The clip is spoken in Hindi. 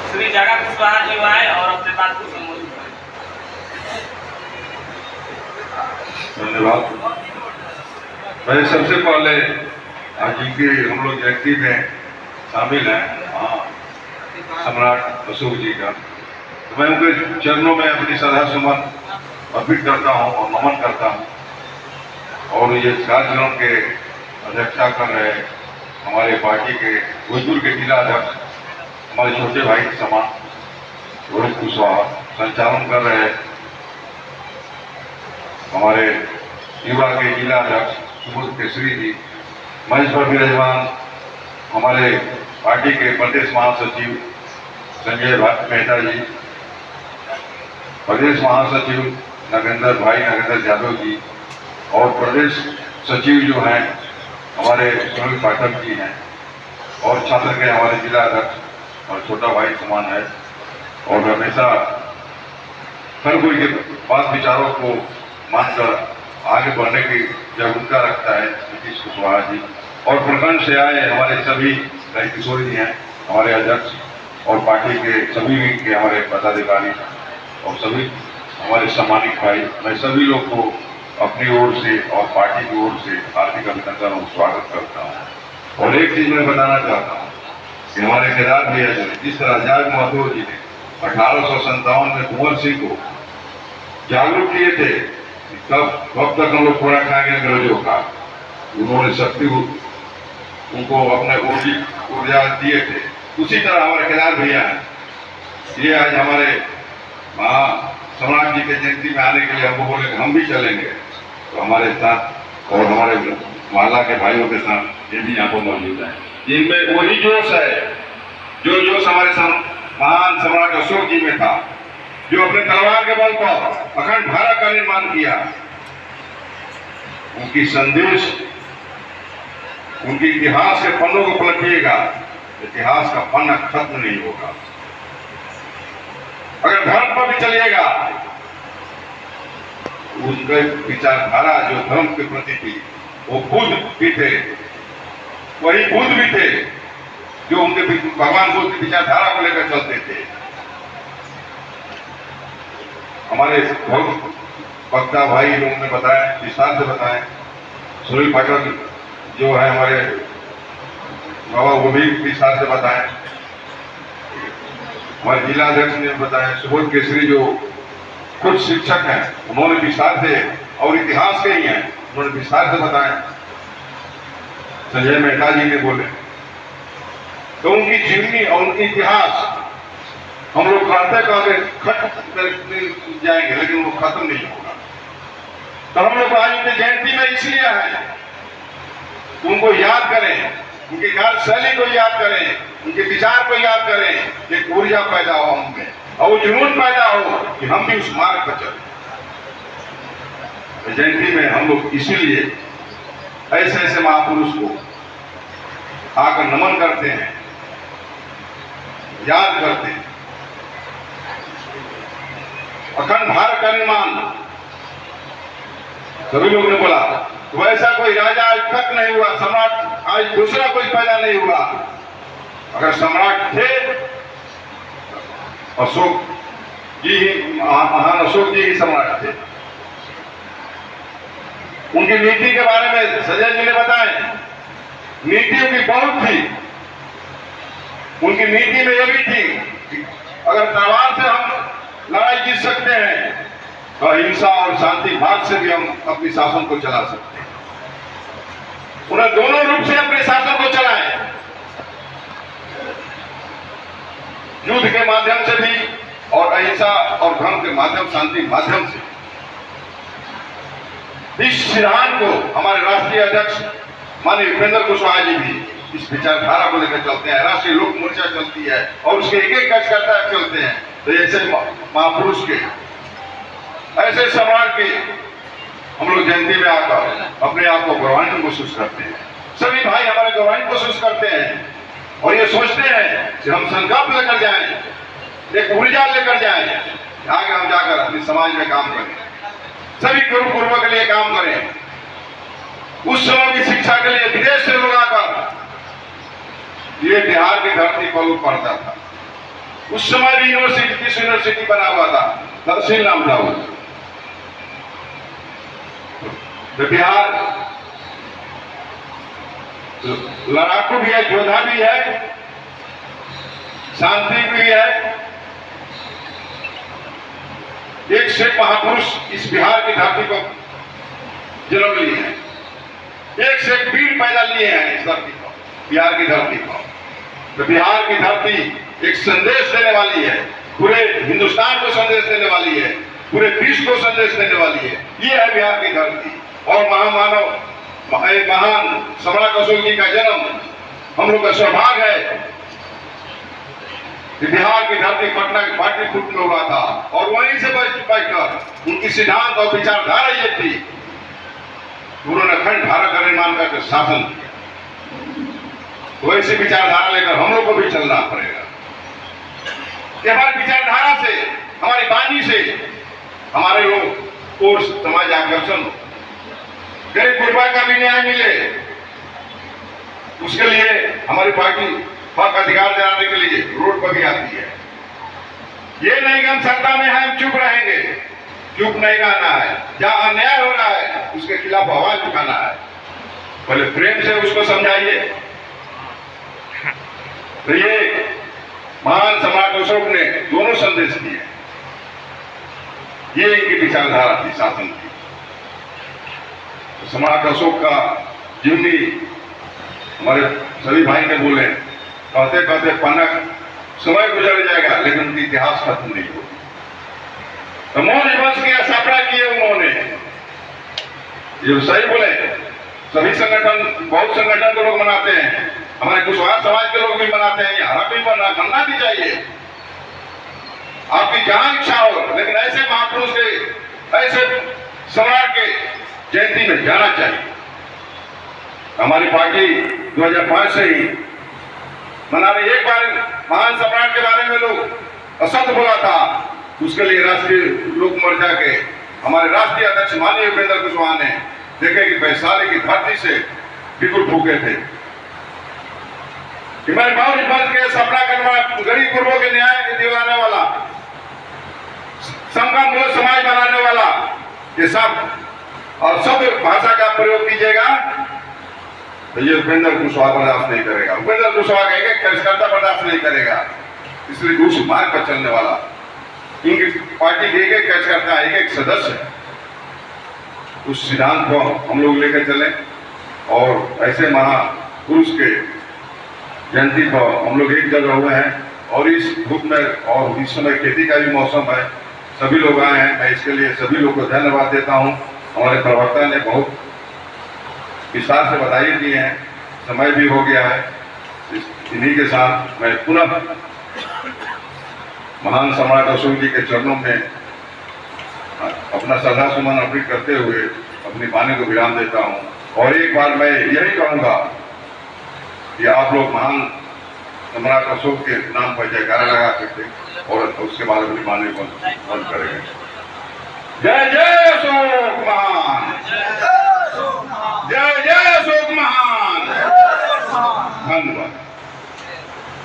श्री जागा कुशवाहा जी आए और अपने बात को संबोधित करें। धन्यवाद। मैं सबसे पहले आज की हम लोग जयंती में शामिल हैं सम्राट अशोक जी का, तो मैं उनके चरणों में अपनी श्रद्धा सुमन अर्पित करता हूं और नमन करता हूं। और ये कार्यक्रम के अध्यक्षता कर रहे हमारे पार्टी के भोजपुर के जिला अध्यक्ष हमारे छोटे भाई के समान रोहित कुशवाहा, संचालन कर रहे हमारे युवा के जिला अध्यक्ष सुबोध केसरी जी, मंच पर विराजमान हमारे पार्टी के प्रदेश महासचिव संजय मेहता जी, प्रदेश महासचिव नगेंद्र यादव जी, और प्रदेश सचिव जो हैं हमारे सुनील पाठक जी हैं, और छात्र के हमारे जिला अध्यक्ष और छोटा भाई समान है, और हमेशा हर कोई के बात विचारों को मानकर आगे बढ़ने की जागरूकता रखता है नीतीश कुशवाहा जी। और प्रखंड से आए हमारे सभी किशोर जी हैं हमारे अध्यक्ष, और पार्टी के सभी विंग के हमारे पदाधिकारी और सभी हमारे सम्मानित भाई, मैं सभी लोग को अपनी ओर से और पार्टी की ओर से हार्दिक अभिनंदन और स्वागत करता हूँ। और एक चीज मैं बताना चाहता हूँ कि हमारे केदार भैया जी ने जिस तरह जाग महतो जी ने 1857 में कुंवर सिंह को जागरूक किए थे, कब तक हम लोग पूरा खाएंगे अंग्रेजों का, उन्होंने शक्ति उनको अपने ऊर्जा दिए थे। उसी तरह हमारे केदार भैया हैं, ये आज हमारे सम्राट जी के जयंती में आने के लिए हमको बोले कि हम भी चलेंगे, तो हमारे साथ और हमारे माला के भाइयों के साथ ये भी यहाँ पर मौजूद है। इनमें वही जोश है जो जोश हमारे महान सम्राट अशोक जी में था, जो अपने तलवार के बल पर अखंड भारत का निर्माण किया। उनकी संदेश, उनके इतिहास के पन्नों को पलटिएगा, इतिहास का पन्ना खत्म नहीं होगा। अगर धर्म पर भी चलिएगा, उनके विचारधारा जो धर्म के प्रति थी, वो बुद्ध भी थे, वही बुद्ध भी थे जो उनके भगवान बुद्ध की विचारधारा को लेकर चलते थे। हमारे बहुत वक्ता भाई लोगों ने बताया, विस्तार से बताएं, सुनील पाठक जो है हमारे बाबा, वो भी विस्तार से बताएं, हमारे जिला अध्यक्ष ने बताया, सुबोध केसरी जो खुद शिक्षक हैं उन्होंने विस्तार से, और इतिहास के ही हैं, उन्होंने विस्तार से बताया, संजय मेहता जी ने बोले। तो उनकी जीवनी और उनकी इतिहास हम लोग कहते खत्म जाएंगे, लेकिन वो खत्म नहीं होगा। तो हम लोग आज उनकी जयंती में इसलिए आए, उनको याद करें, उनकी कार्यशैली को याद करें, उनके विचार को याद करें, एक ऊर्जा पैदा हो हममें और वो जुनून पैदा हो कि हम भी उस मार्ग पर चलें। तो जयंती में हम लोग इसीलिए ऐसे ऐसे महापुरुष को आकर नमन करते हैं, याद करते हैं। अखंड भारत का निर्माण सभी लोगों ने बोला, तो ऐसा कोई राजा आज तक नहीं हुआ, सम्राट आज दूसरा कोई पैदा नहीं हुआ। अगर सम्राट थे अशोक जी ही, महान अशोक जी ही सम्राट थे। उनकी नीति के बारे में संजय जी ने बताया, नीति उनकी बहुत थी। उनकी नीति में यह भी थी कि अगर तलवार से हम लड़ाई जीत सकते हैं, तो अहिंसा और शांति मार्ग से भी हम अपनी शासन को चला सकते हैं। उन्हें दोनों रूप से अपने शासन को चलाएं, युद्ध के माध्यम से भी और अहिंसा और धर्म के माध्यम, शांति माध्यम से। इस सिद्धांत को हमारे राष्ट्रीय अध्यक्ष माननीय उपेंद्र कुशवाहा जी भी इस विचारधारा को लेकर चलते हैं। राष्ट्रीय लोक मोर्चा चलती है और उसके एक एक कार्यकर्ता चलते हैं। तो ऐसे महापुरुष के, ऐसे सम्राट के हम लोग जयंती में आकर अपने आप को गौरवान्वित महसूस करते हैं। सभी भाई हमारे गौरवान्वित महसूस करते हैं और ये सोचते हैं कि हम संकल्प लेकर जाएं, एक ऊर्जा लेकर जाएं, आगे हम जाकर अपने समाज में काम करें, सभी गुरु पूर्व के लिए काम करें। उस समय की शिक्षा के लिए विदेश से लोग आकर ये बिहार की धरती पर पढ़ता था। उस समय भी यूनिवर्सिटी किस यूनिवर्सिटी बना हुआ था, तहसील नाम था वो। तो बिहार लड़ाकू भी है, योद्धा भी है, शांति भी है। एक से महापुरुष इस बिहार की धरती को जन्म लिए हैं, एक से एक वीर पैदा लिए हैं इस धरती को, बिहार की धरती को। तो बिहार की धरती एक संदेश देने वाली है, पूरे हिंदुस्तान को संदेश देने वाली है, पूरे विश्व को संदेश देने वाली है। ये है बिहार की धरती। और महामानव महान सम्राट अशोक जी का जन्म हम लोग का सौभाग्य है कि बिहार की धरती पटना के पाटलिपुत्र में हुआ था। और वहीं से बैठकर उनकी सिद्धांत और विचारधारा ये थी, उन्होंने अखंड भारत का निर्माण करके शासन किया। वैसी विचारधारा लेकर हम लोग को भी चलना पड़ेगा कि हमारी विचारधारा से, हमारी वाणी से हमारे लोग और समाज आकर्षण, गरीब गुरबा का भी न्याय मिले। उसके लिए हमारी पार्टी हक अधिकार दिलाने के लिए रोड पर भी आती है। ये नहीं कि हम सत्ता में हैं, हम चुप रहेंगे, चुप नहीं रहना है। जहां अन्याय हो रहा है उसके खिलाफ आवाज उठाना है। पहले प्रेम से उसको समझाइए। तो ये महान सम्राट अशोक ने दोनों संदेश दिए। ये इनकी विचारधारा थी शासन की। तो सम्राट अशोक का जीवनी हमारे सभी भाई ने बोले, कहते कहते पन्ना समय गुजर जाएगा लेकिन उनकी इतिहास खत्म नहीं होगी। तो मौर्य वंश की स्थापना की है उन्होंने, ये सही बोले। सभी संगठन, बहुत संगठन के लोग मनाते हैं, हमारे कुशवाहा समाज के लोग भी मनाते हैं, हमें भी मनना भी चाहिए। आपकी जहां इच्छा हो, लेकिन ऐसे महापुरुष के, ऐसे सम्राट के जयंती में जाना चाहिए। हमारी पार्टी 2005 से ही मना रही। एक बार महान सम्राट के बारे में लोग असत्य बोला था, उसके लिए राष्ट्रीय लोक मोर्चा के हमारे राष्ट्रीय अध्यक्ष माननीय उपेंद्र कुशवाहा ने देखे कि वैशाली की धरती से बिल्कुल फूके थे कि मैं मौर्य वंश के सपना करने वाला, गरीब गुरबों के न्याय दिलाने वाला, संगम मूल समाज बनाने वाला, ये सब और सब भाषा का प्रयोग कीजिएगा तो ये उपेंद्र कुशवाहा बर्दाश्त नहीं करेगा। उपेंद्र कुशवाहा कहेगा कार्यकर्ता बर्दाश्त नहीं करेगा। इसलिए उस मार्ग पर चलने वाला इनकी पार्टी के एक कार्यकर्ता, एक एक सदस्य है। उस सिद्धांत को हम लोग लेकर चले और ऐसे महापुरुष के जयंती पर हम लोग एक जगह हुए हैं। और इस धूप में और इस समय खेती का भी मौसम है, सभी लोग आए हैं। मैं इसके लिए सभी लोग को धन्यवाद देता हूं। हमारे प्रवक्ता ने बहुत विस्तार से बधाई दी है, समय भी हो गया है। इन्हीं के साथ मैं पुनः महान सम्राट अशोक जी के चरणों में अपना श्रद्धा सुमन अर्पित करते हुए अपनी वाणी को विराम देता हूं। और एक बार मैं यही कहूंगा कि आप लोग महान सम्राट अशोक के नाम पर जयकारा लगा सकते और उसके बाद अपनी वाणी को बंद करेंगे। जय जय अशोक महान।